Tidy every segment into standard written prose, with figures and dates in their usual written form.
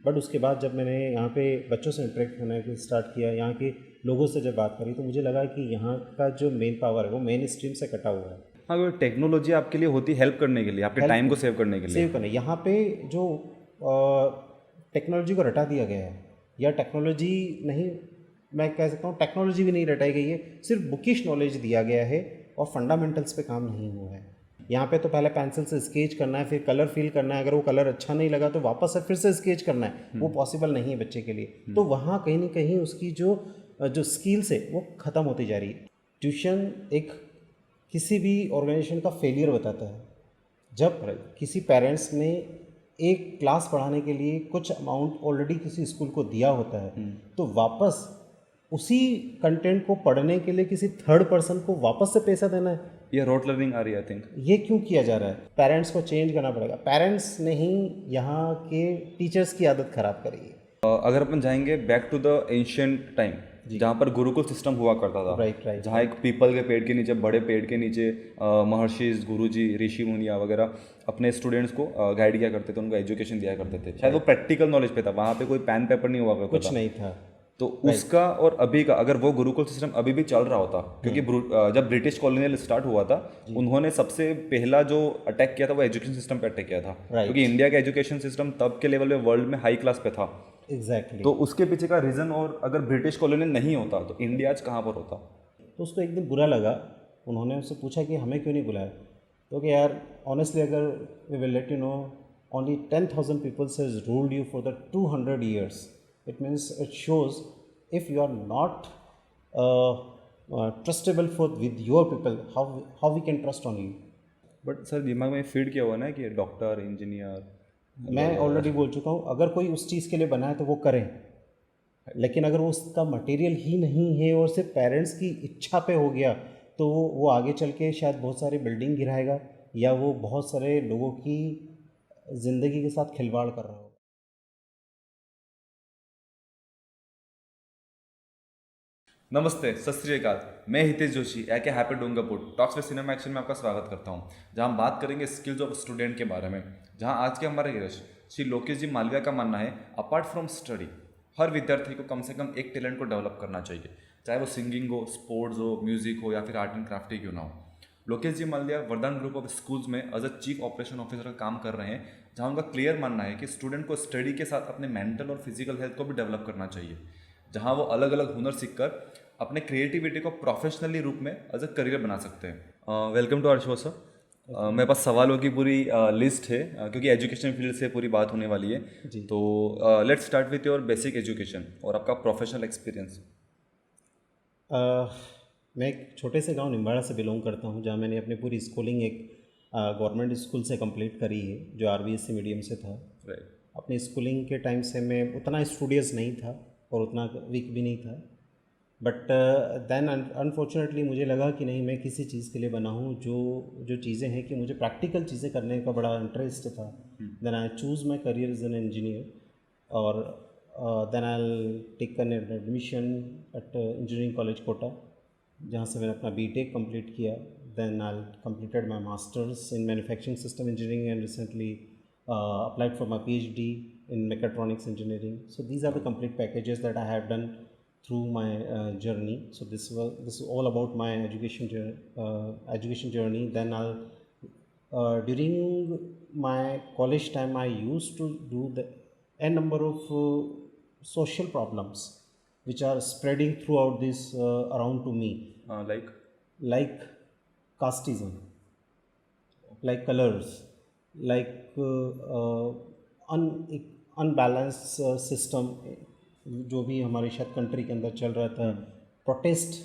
But उसके बाद जब मैंने यहाँ पे बच्चों से इंटरेक्ट होने के स्टार्ट किया, यहाँ के लोगों से जब बात करी, तो मुझे लगा कि यहाँ का जो मेन पावर है वो मेन स्ट्रीम से कटा हुआ है। हाँ, वो टेक्नोलॉजी आपके लिए होती है हेल्प करने के लिए, आपके टाइम को सेव करने के लिए। सेव करने यहाँ पे जो टेक्नोलॉजी को रटा दिया गया है, या टेक्नोलॉजी नहीं, मैं कह सकता हूँ टेक्नोलॉजी भी नहीं रटाई गई है, सिर्फ बुकिश नॉलेज दिया गया है और फंडामेंटल्स पे काम नहीं हुआ है। यहाँ पे तो पहले पेंसिल से स्केच करना है, फिर कलर फिल करना है, अगर वो कलर अच्छा नहीं लगा तो वापस से फिर से स्केच करना है, वो पॉसिबल नहीं है बच्चे के लिए। तो वहाँ कहीं ना कहीं उसकी जो स्किल्स है वो ख़त्म होती जा रही है। ट्यूशन एक किसी भी ऑर्गेनाइजेशन का फेलियर बताता है। जब किसी पेरेंट्स ने एक क्लास पढ़ाने के लिए कुछ अमाउंट ऑलरेडी किसी स्कूल को दिया होता है, तो वापस उसी कंटेंट को पढ़ने के लिए किसी थर्ड पर्सन को वापस से पैसा देना है, ये रोट लर्निंग आ रही है आई थिंक। ये क्यों किया जा रहा है? पेरेंट्स को चेंज करना पड़ेगा। पेरेंट्स ने ही यहाँ के टीचर्स की आदत खराब करी है। अगर अपन जाएंगे back to the ancient time, जहाँ पर गुरुकुल सिस्टम हुआ करता था, राइट। जहाँ एक पीपल के पेड़ के नीचे, बड़े पेड़ के नीचे महर्षि, गुरुजी, ऋषि मुनिया वगैरह अपने स्टूडेंट्स को गाइड किया करते थे, उनको एजुकेशन दिया करते थे। शायद वो प्रैक्टिकल नॉलेज पे था, वहाँ पे कोई पेन पेपर नहीं हुआ करता कुछ नहीं था। तो उसका और अभी का, अगर वो गुरुकुल सिस्टम अभी भी चल रहा होता, क्योंकि जब ब्रिटिश कॉलोनियल स्टार्ट हुआ था, उन्होंने सबसे पहला जो अटैक किया था वो एजुकेशन सिस्टम पे अटैक किया था, क्योंकि इंडिया का एजुकेशन सिस्टम तब के लेवल में वर्ल्ड में हाई क्लास पे था। एग्जैक्टली। तो उसके पीछे का रीज़न, और अगर ब्रिटिश कॉलोनियल नहीं होता तो इंडिया आज कहाँ पर होता। तो उसको एक दिन बुरा लगा, उन्होंने उससे पूछा कि हमें क्यों नहीं बुलाया, तो कि यार ऑनेस्टली अगर we will let you know only 10,000 peoples has ruled you for the 200 years, it means it shows if you are not trustable for with your people, how we can trust on you. But sir दिमाग में feed किया हुआ ना कि doctor, engineer, मैं already बोल चुका हूँ, अगर कोई उस चीज़ के लिए बना है तो वो करें, लेकिन अगर वो उसका मटेरियल ही नहीं है और सिर्फ पेरेंट्स की इच्छा पे हो गया, तो वो आगे चल के शायद बहुत सारी बिल्डिंग गिराएगा, या वो बहुत सारे लोगों की ज़िंदगी के साथ खिलवाड़ कर रहा होगा। नमस्ते, सत श्री अकाल। मैं हितेश जोशी के हैप्पी डूंगापुट टॉक्स विद सिनेमा एक्शन में आपका स्वागत करता हूं, जहां हम बात करेंगे स्किल्स ऑफ स्टूडेंट के बारे में। जहां आज के हमारे गेस्ट श्री लोकेश जी मालविया का मानना है, अपार्ट फ्रॉम स्टडी हर विद्यार्थी को कम से कम एक टैलेंट को डेवलप करना चाहिए, चाहे वो सिंगिंग हो, स्पोर्ट्स हो, म्यूजिक हो, या फिर आर्ट एंड क्राफ्ट ही क्यों ना हो। Lokesh ji Malviya Vardan group of schools में as a chief operation officer का काम कर रहे हैं, जहाँ उनका क्लियर मानना है कि स्टूडेंट को स्टडी के साथ अपने मेंटल और फिजिकल हेल्थ को भी डेवलप करना चाहिए, जहाँ वो अलग अलग हुनर सीखकर अपने क्रिएटिविटी को प्रोफेशनली रूप में एज अ करियर बना सकते हैं। Welcome to our show sir. मेरे पास सवालों की पूरी लिस्ट है, क्योंकि एजुकेशन फील्ड से पूरी बात होने वाली है। तो let's start with your basic education और आपका प्रोफेशनल एक्सपीरियंस। मैं एक छोटे से गांव निम्बाड़ा से बिलोंग करता हूं, जहां मैंने अपनी पूरी स्कूलिंग एक गवर्नमेंट स्कूल से कंप्लीट करी है, जो आरबीएससी मीडियम से था। अपनी स्कूलिंग के टाइम से मैं उतना स्टूडियस नहीं था और उतना वीक भी नहीं था, बट देन अनफॉर्चुनेटली मुझे लगा कि नहीं, मैं किसी चीज़ के लिए बना हूँ जो चीज़ें हैं कि मुझे प्रैक्टिकल चीज़ें करने का बड़ा इंटरेस्ट था। Then I choose my career as an engineer, और then I take an admission at engineering college Kota, जहाँ से मैंने अपना बीटेक कंप्लीट किया। Then I completed my masters in manufacturing system engineering and recently applied for my PhD in mechatronics engineering. So these are the complete packages that I have done through my journey. So this is all about my education journey. Then during my college time, I used to do a number of social problems which are spreading throughout this around to me, like casteism, like colors, like unbalance system जो भी हमारी शायद country के अंदर चल रहा था, protest,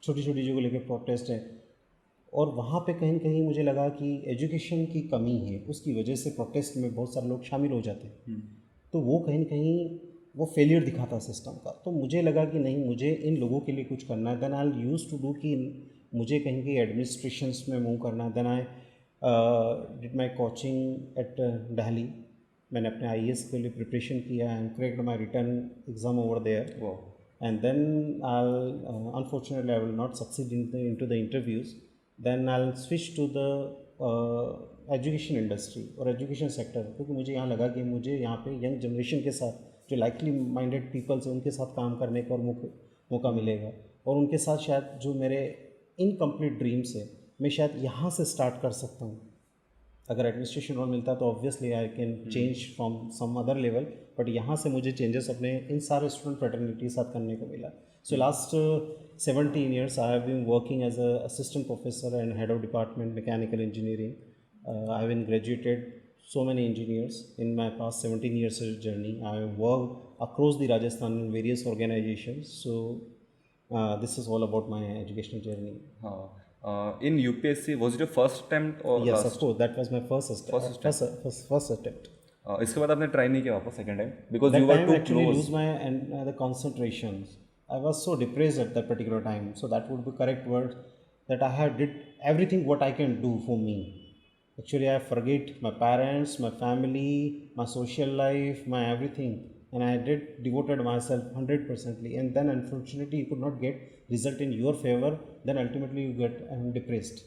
छोटी छोटी चीज़ों को लेकर प्रोटेस्ट है, और वहाँ पे कहीं ना कहीं मुझे लगा कि एजुकेशन की कमी है, उसकी वजह से प्रोटेस्ट में बहुत सारे लोग शामिल हो जाते हैं। तो वो कहीं ना कहीं वो फेलियर दिखाता सिस्टम का। तो मुझे लगा कि नहीं, मुझे इन लोगों के लिए कुछ करना है। Then I use to do कि मुझे कहीं कहीं एडमिनिस्ट्रेशंस में मूव करना है। Then I did my coaching at Delhi. मैंने अपने IAS के लिए प्रिपरेशन किया and cracked my return exam over there, and then unfortunately I will not succeed into the interviews. Then I'll switch to the education industry और education sector, क्योंकि मुझे यहाँ लगा कि मुझे यहाँ पे यंग जनरेशन के साथ जो लाइकली माइंडेड पीपल्स हैं उनके साथ काम करने का और मौका मिलेगा, और उनके साथ शायद जो मेरे इनकम्प्लीट ड्रीम्स है मैं शायद यहाँ से स्टार्ट कर सकता हूँ। अगर एडमिनिस्ट्रेशन रोल मिलता तो obviously I can change from some other level, but यहाँ से मुझे चेंजेस अपने इन सारे स्टूडेंट फ्रेटर्निटी के साथ करने को मिला। So last 17 years I have been working as a assistant professor and head of department mechanical engineering. I have been graduated so many engineers in my past 17 years of journey. I have worked across the Rajasthan in various organizations. So this is all about my educational journey. In UPSC, was it your first attempt or Yes, last? of course, that was my first attempt. इसके बाद आपने try नहीं किया वापस second time because That you were time to actually close. lose my the concentration. I was so depressed at that particular time. So that would be correct word, that I have did everything what I can do for me. Actually, I forget my parents, my family, my social life, my everything, and I did devoted myself 100%. And then unfortunately, you could not get result in your favor. Then ultimately, you get depressed.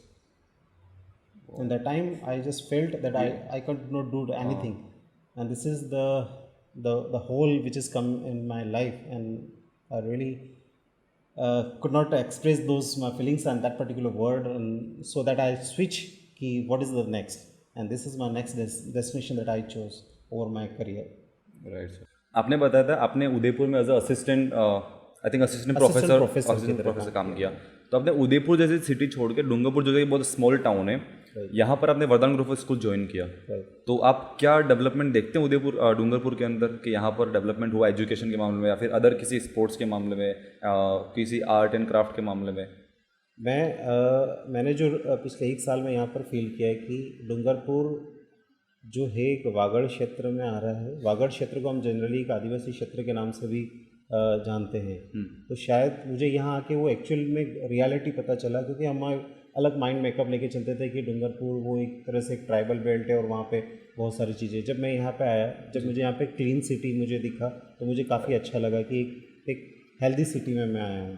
And that time, I just felt that I could not do anything, and this is the hole which has come in my life, and I really could not express those my feelings and that particular word, and so that I switch कि what is the next, and this is my next destination that I chose over my career. Right sir. आपने बताया था आपने उदयपुर में as a assistant I think assistant professor काम किया. तो आपने उदयपुर जैसी सिटी छोड़ के डूंगरपुर जो कि बहुत स्मॉल टाउन है, यहाँ पर आपने वरदान ग्रुप ऑफ स्कूल ज्वाइन किया. तो आप क्या डेवलपमेंट देखते हैं उदयपुर डूंगरपुर के अंदर कि यहाँ पर डेवलपमेंट हुआ एजुकेशन के मामले में या फिर अदर किसी स्पोर्ट्स के मामले में, किसी आर्ट एंड क्राफ्ट के मामले में? मैंने जो पिछले 1 साल में यहाँ पर फील किया है कि डूंगरपुर जो है एक वागड़ क्षेत्र में आ रहा है. वागड़ क्षेत्र को हम जनरली एक आदिवासी क्षेत्र के नाम से भी जानते हैं. तो शायद मुझे यहाँ आके वो एक्चुअल में रियलिटी पता चला, क्योंकि हम अलग माइंड मेकअप लेके चलते थे कि डूंगरपुर वो एक तरह से एक ट्राइबल बेल्ट है और वहाँ पे बहुत सारी चीज़ें. जब मैं यहाँ पे आया, जब मुझे यहाँ पे क्लीन सिटी मुझे दिखा तो मुझे काफ़ी अच्छा लगा कि एक हेल्दी सिटी में मैं आया हूँ.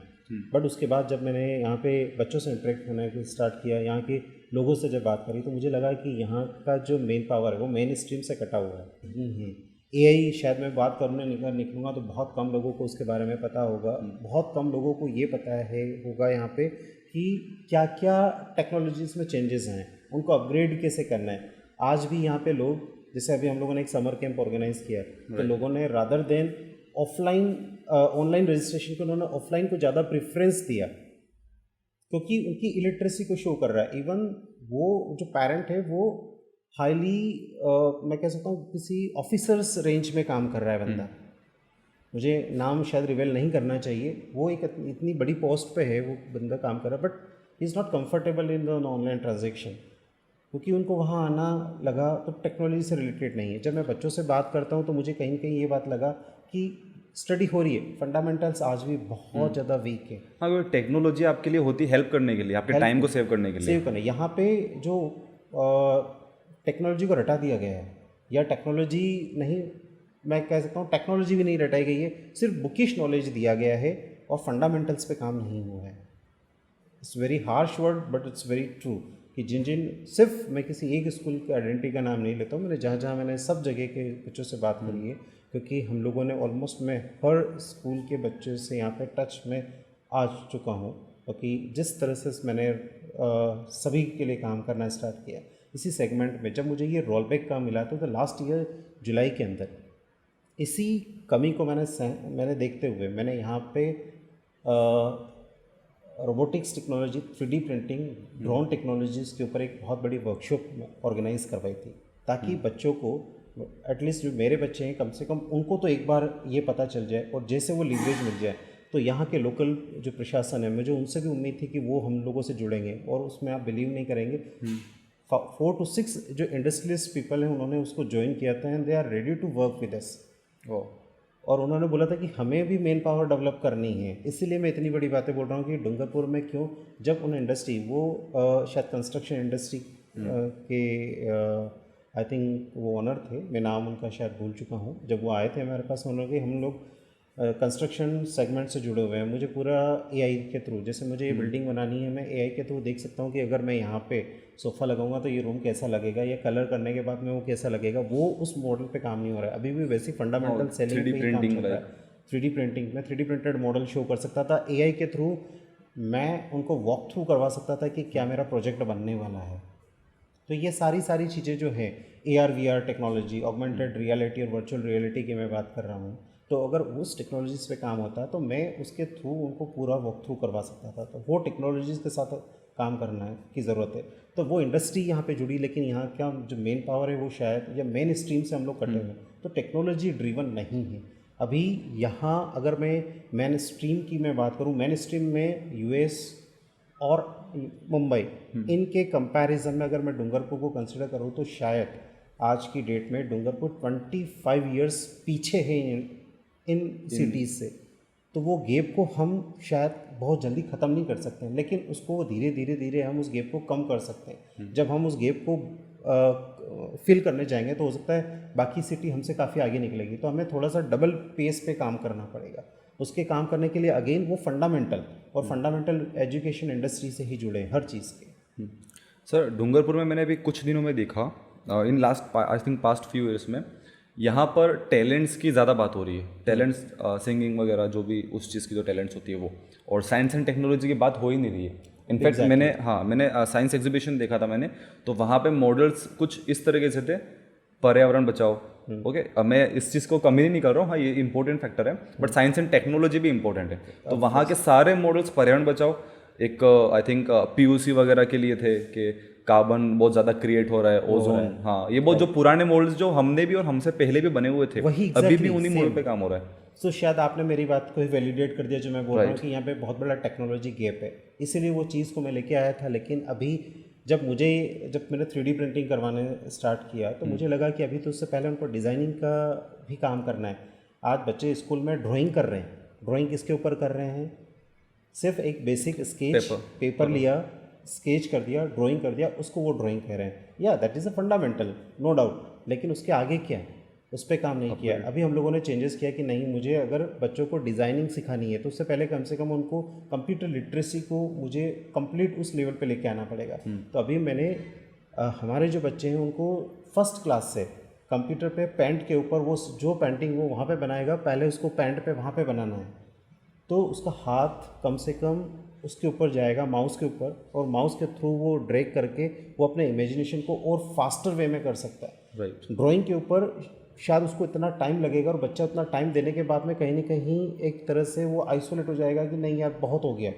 बट उसके बाद जब मैंने यहाँ पे बच्चों से इंटरेक्ट होना स्टार्ट किया, यहाँ के लोगों से जब बात करी, तो मुझे लगा कि यहाँ का जो मेन पावर है वो मेन स्ट्रीम से कटा हुआ है. AI शायद मैं बात करने निकलूँगा तो बहुत कम लोगों को उसके बारे में पता होगा. बहुत कम लोगों को ये पता होगा यहाँ पे कि क्या क्या टेक्नोलॉजीज़ में चेंजेस हैं, उनको अपग्रेड कैसे करना है. आज भी यहाँ पे लोग, जैसे अभी हम लोगों ने एक समर कैंप ऑर्गेनाइज किया, तो लोगों ने rather than offline online registration को उन्होंने ऑफलाइन को ज़्यादा प्रेफरेंस दिया, क्योंकि उनकी इलिटरेसी को शो कर रहा है. इवन वो जो पेरेंट है वो हाईली मैं कह सकता हूँ किसी ऑफिसर्स रेंज में काम कर रहा है बंदा. मुझे नाम शायद रिवेल नहीं करना चाहिए, वो एक इतनी बड़ी पोस्ट पे है वो बंदा काम कर रहा है, but he is not comfortable in the online transaction, क्योंकि उनको वहाँ आना लगा तो टेक्नोलॉजी से रिलेटेड नहीं है. जब मैं बच्चों से बात करता हूँ तो मुझे कहीं ना कहीं ये बात लगा कि स्टडी हो रही है, फंडामेंटल्स आज भी बहुत ज़्यादा वीक है. हाँ, टेक्नोलॉजी आपके लिए होती है हेल्प करने के लिए, आपके टाइम को सेव करने के लिए. सेव करने यहाँ पे जो टेक्नोलॉजी को रटा दिया गया है, या टेक्नोलॉजी नहीं, मैं कह सकता हूँ टेक्नोलॉजी भी नहीं रटाई गई है, सिर्फ बुकिश नॉलेज दिया गया है और फंडामेंटल्स पे काम नहीं हुआ है. It's very harsh word but it's very true कि जिन सिर्फ मैं किसी एक स्कूल के आइडेंटिटी का नाम नहीं लेता हूँ, मैंने जहाँ मैंने सब जगह के बच्चों से बात करी है, क्योंकि हम लोगों ने ऑलमोस्ट मैं हर स्कूल के बच्चों से यहाँ पे टच में आ चुका हूँ, क्योंकि जिस तरह से मैंने सभी के लिए काम करना स्टार्ट किया इसी सेगमेंट में. जब मुझे ये रोल बैक का मिला तो लास्ट ईयर जुलाई के अंदर इसी कमी को मैंने देखते हुए मैंने यहाँ पे robotics technology, 3D printing, drone technologies के ऊपर एक बहुत बड़ी वर्कशॉप ऑर्गेनाइज करवाई थी, ताकि बच्चों को एटलीस्ट जो मेरे बच्चे हैं कम से कम उनको तो एक बार ये पता चल जाए, और जैसे वो लीवरेज मिल जाए तो यहाँ के लोकल जो प्रशासन है, मुझे उनसे भी उम्मीद थी कि वो हम लोगों से जुड़ेंगे, और उसमें आप बिलीव नहीं करेंगे 4 to 6 जो इंडस्ट्रियलिस्ट पीपल हैं उन्होंने उसको ज्वाइन किया था, and they are ready to work with us. और उन्होंने बोला था कि हमें भी मेन पावर डेवलप करनी है. इसीलिए मैं इतनी बड़ी बातें बोल रहा हूँ कि डूंगरपुर में क्यों, जब उन इंडस्ट्री वो शायद कंस्ट्रक्शन इंडस्ट्री के आई थिंक वो ऑनर थे, मैं नाम उनका शायद भूल चुका हूँ, जब वो आए थे हमारे पास, उन्होंने कि हम लोग कंस्ट्रक्शन सेगमेंट से जुड़े हुए हैं, मुझे पूरा एआई के थ्रू, जैसे मुझे ये बिल्डिंग बनानी है, मैं एआई के थ्रू देख सकता हूँ कि अगर मैं यहाँ पे सोफ़ा लगाऊंगा तो ये रूम कैसा लगेगा, या कलर करने के बाद में वो कैसा लगेगा, वो उस मॉडल पे काम नहीं हो रहा है। अभी भी वैसी फंडामेंटल सेलिंग 3D पे ही काम प्रिंटिंग चल रहा है। 3D प्रिंटिंग में 3D प्रिंटेड मॉडल शो कर सकता था एआई के थ्रू, मैं उनको वॉक थ्रू करवा सकता था कि क्या मेरा प्रोजेक्ट बनने वाला है। तो ये सारी चीज़ें जो है AR VR technology, augmented reality और वर्चुअल रियलिटी की मैं बात कर रहा हूँ, तो अगर उस टेक्नोलॉजीज़ पे काम होता तो मैं उसके थ्रू उनको पूरा वॉक थ्रू करवा सकता था। तो वो टेक्नोलॉजीज़ के साथ काम करना है की ज़रूरत है। तो वो इंडस्ट्री यहाँ पे जुड़ी, लेकिन यहाँ क्या जो मेन पावर है वो शायद, या मेन स्ट्रीम से हम लोग कटे हुए, तो टेक्नोलॉजी ड्रिवन नहीं है अभी यहाँ। अगर मैं मेन स्ट्रीम की मैं बात करूँ, मेन स्ट्रीम में US और मुंबई, इनके कंपैरिजन में अगर मैं डूंगरपुर को कंसिडर करूँ तो शायद आज की डेट में डूंगरपुर 25 इयर्स पीछे है इन सिटीज़ से। तो वो गैप को हम शायद बहुत जल्दी ख़त्म नहीं कर सकते हैं, लेकिन उसको धीरे धीरे हम उस गैप को कम कर सकते हैं। जब हम उस गैप को फिल करने जाएंगे तो हो सकता है बाकी सिटी हमसे काफ़ी आगे निकलेगी, तो हमें थोड़ा सा डबल पेस पे काम करना पड़ेगा। उसके काम करने के लिए अगेन वो फंडामेंटल और फंडामेंटल एजुकेशन इंडस्ट्री से ही जुड़े हर चीज़ के। सर डूंगरपुर में मैंने अभी कुछ दिनों में देखा, in last I think past few years में यहाँ पर टैलेंट्स की ज़्यादा बात हो रही है। टैलेंट्स सिंगिंग वगैरह जो भी उस चीज़ की जो टैलेंट्स होती है वो, और साइंस एंड टेक्नोलॉजी की बात हो ही नहीं रही है। इनफैक्ट मैंने साइंस एग्जीबिशन देखा था मैंने, तो वहाँ पे मॉडल्स कुछ इस तरीके से थे, पर्यावरण बचाओ। ओके, अब मैं इस चीज़ को कमी नहीं कर रहा हूँ, हाँ ये इंपॉर्टेंट फैक्टर है, बट साइंस एंड टेक्नोलॉजी भी इंपॉर्टेंट है। तो वहाँ के सारे मॉडल्स पर्यावरण बचाओ, एक आई थिंक PUC वगैरह के लिए थे कि कार्बन बहुत ज़्यादा क्रिएट हो रहा है, ओजोन, हाँ ये बहुत जो पुराने मॉडल्स जो हमने भी और हमसे पहले भी बने हुए थे, वही अभी भी उन्हीं मॉडल पे काम हो रहा है। तो शायद आपने मेरी बात को ही वैलिडेट कर दिया जो मैं बोल रहा हूँ कि यहाँ पे बहुत बड़ा टेक्नोलॉजी गैप है, इसीलिए वो चीज़ को मैं लेके आया था। लेकिन अभी जब मैंने 3D प्रिंटिंग करवाने स्टार्ट किया तो मुझे लगा कि अभी तो उससे पहले उनको डिज़ाइनिंग का भी काम करना है। आज बच्चे स्कूल में ड्राइंग कर रहे हैं, ड्राइंग किसके ऊपर कर रहे हैं? सिर्फ एक बेसिक स्केच पेपर लिया, स्केच कर दिया, ड्राइंग कर दिया, उसको वो ड्राइंग कह रहे हैं। या that is a fundamental, no doubt, लेकिन उसके आगे क्या है, उस पर काम नहीं किया। अभी हम लोगों ने चेंजेस किया कि नहीं, मुझे अगर बच्चों को डिज़ाइनिंग सिखानी है तो उससे पहले कम से कम उनको कंप्यूटर लिटरेसी को मुझे कंप्लीट उस लेवल पे लेके आना पड़ेगा। तो अभी मैंने हमारे जो बच्चे हैं उनको फर्स्ट क्लास से कंप्यूटर पे पैंट के ऊपर वो जो पेंटिंग वो वहाँ पे बनाएगा, पहले उसको पैंट पे वहाँ पे बनाना है, तो उसका हाथ कम से कम उसके ऊपर जाएगा, माउस के ऊपर, और माउस के थ्रू वो ड्रैग करके वो अपने इमेजिनेशन को और फास्टर वे में कर सकता है। राइट। ड्राइंग के ऊपर शायद उसको इतना टाइम लगेगा और बच्चा उतना टाइम देने के बाद में कहीं ना कहीं एक तरह से वो आइसोलेट हो जाएगा कि नहीं यार बहुत हो गया।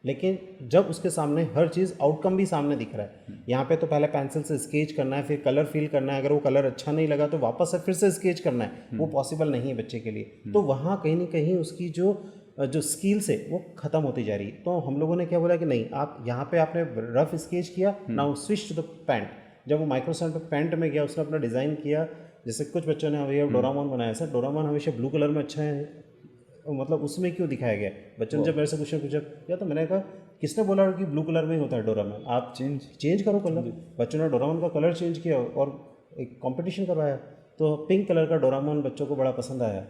लेकिन जब उसके सामने हर चीज़ आउटकम भी सामने दिख रहा है, यहाँ पे तो पहले पेंसिल से स्केच करना है, फिर कलर फिल करना है, अगर वो कलर अच्छा नहीं लगा तो वापस से फिर से स्केच करना है, वो पॉसिबल नहीं है बच्चे के लिए। तो वहाँ कहीं ना कहीं उसकी जो स्किल्स है वो ख़त्म होती जा रही है। तो हम लोगों ने क्या बोला कि नहीं, आप यहाँ पे आपने रफ स्केच किया, now switch to the paint. जब वो माइक्रोसॉफ्ट पेंट में गया, उसने अपना डिज़ाइन किया, जैसे कुछ बच्चों ने भैया डोरामोन बनाया। सर डोरामोन हमेशा ब्लू कलर में अच्छा है, मतलब उसमें क्यों दिखाया गया? बच्चों ने जब मेरे से क्वेश्चन पूछा या तो मैंने कहा किसने बोला कि ब्लू कलर में ही होता है डोरामोन, आप चेंज करो कलर। बच्चों ने डोरामोन का कलर चेंज किया और एक कंपटीशन करवाया, तो पिंक कलर का डोरामोन बच्चों को बड़ा पसंद आया।